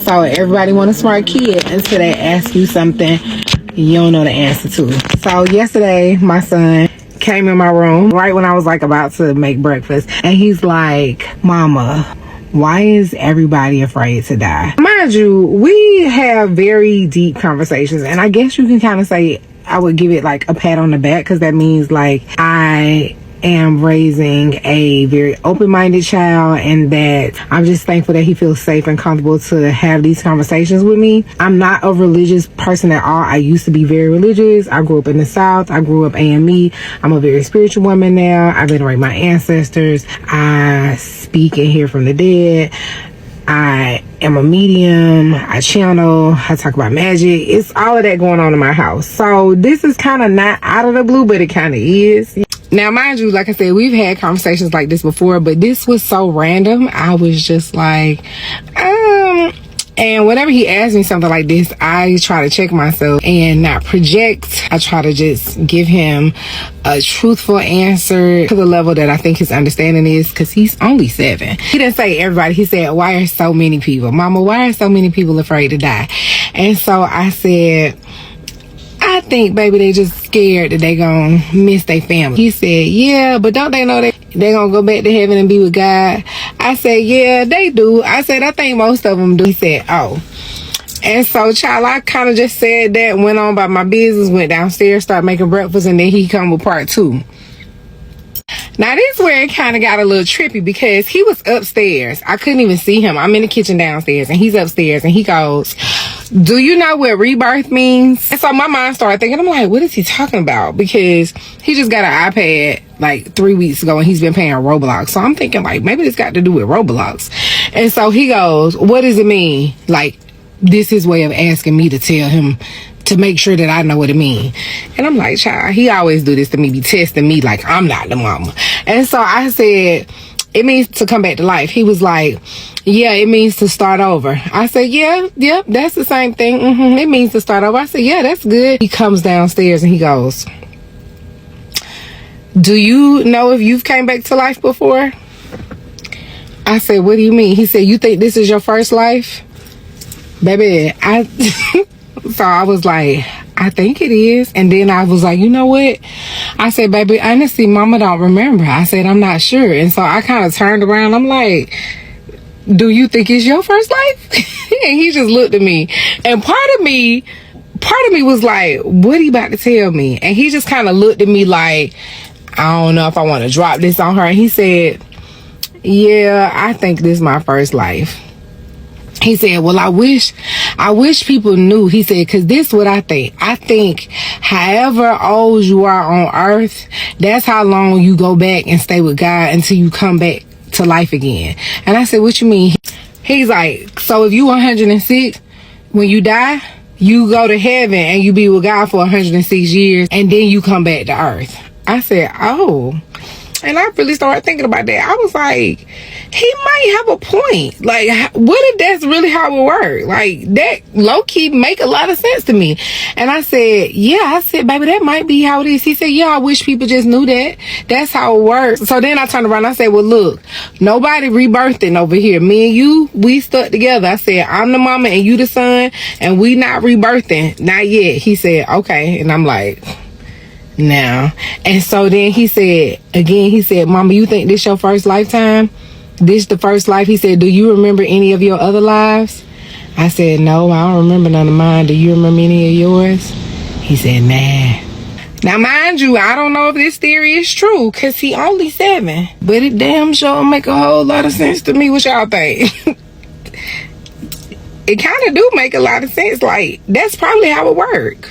So everybody want a smart kid until they ask you something you don't know the answer to. So yesterday, my son came in my room right when I was like about to make breakfast, and he's like, "Mama, why is everybody afraid to die?" Mind you, we have very deep conversations, and I guess you can kind of say I would give it like a pat on the back, because that means like I am raising a very open-minded child, and that I'm just thankful that he feels safe and comfortable to have these conversations with me. I'm not a religious person at all. I used to be very religious. I grew up in the South. I grew up AME. I'm a very spiritual woman now. I venerate my ancestors. I speak and hear from the dead. I am a medium. I channel. I talk about magic. It's all of that going on in my house. So this is kind of not out of the blue, but it kind of is. Now, mind you, like I said, we've had conversations like this before, but this was so random. I was just like, and whenever he asks me something like this, I try to check myself and not project. I try to just give him a truthful answer to the level that I think his understanding is, because he's only 7. He didn't say everybody. He said, "Why are so many people? Mama, why are so many people afraid to die?" And so I said, "I think, baby, they just scared that they gonna miss their family." He said, "Yeah, but don't they know that they gonna go back to heaven and be with God?" I said, "Yeah, they do." I said, "I think most of them do." He said, "Oh." And so, child, I kind of just said that, went on about my business, went downstairs, started making breakfast, and then he come with part 2. Now, this is where it kind of got a little trippy, because he was upstairs. I couldn't even see him. I'm in the kitchen downstairs, and he's upstairs, and he goes, "Do you know what rebirth means?" And so my mind started thinking, I'm like, what is he talking about? Because he just got an iPad like 3 weeks ago, and he's been playing Roblox. So I'm thinking, like, maybe this got to do with Roblox. And so he goes, "What does it mean?" Like, this is his way of asking me to tell him, to make sure that I know what it means. And I'm like, child, he always do this to me, be testing me like I'm not the mama. And so I said, "It means to come back to life." He was like, "Yeah, it means to start over." I said, "Yeah, that's the same thing. It means to start over." I said, "Yeah, that's good." He comes downstairs and he goes, "Do you know if you've came back to life before?" I said, "What do you mean?" He said, "You think this is your first life?" Baby, so I was like, "I think it is." And then I was like, "You know what?" I said, "Baby, honestly, Mama don't remember." I said, "I'm not sure." And so I kind of turned around. I'm like, "Do you think it's your first life?" And he just looked at me. And part of me was like, what he about to tell me? And he just kind of looked at me like, I don't know if I want to drop this on her. And he said, "Yeah, I think this is my first life." He said, "Well, I wish people knew." He said, "Because this is what I think. I think however old you are on earth, that's how long you go back and stay with God until you come back to life again." And I said, "What you mean?" He's like, "So if you 106, when you die, you go to heaven and you be with God for 106 years, and then you come back to earth." I said, "Oh." And I really started thinking about that. I was like, he might have a point. Like, what if that's really how it works? Like, that low-key make a lot of sense to me. And I said, "Yeah." I said, "Baby, that might be how it is." He said, "Yeah, I wish people just knew that. That's how it works." So then I turned around and I said, "Well, look, nobody rebirthing over here. Me and you, we stuck together." I said, "I'm the mama and you the son, and we not rebirthing. Not yet." He said, "Okay." And I'm like, now. And so then he said, "Mama, you think this your first lifetime? This the first life?" He said, "Do you remember any of your other lives?" I said, "No, I don't remember none of mine. Do you remember any of yours?" He said, "Nah." Now, mind you, I don't know if this theory is true, because he only 7. But it damn sure make a whole lot of sense to me. What y'all think? It kind of do make a lot of sense. Like, that's probably how it works.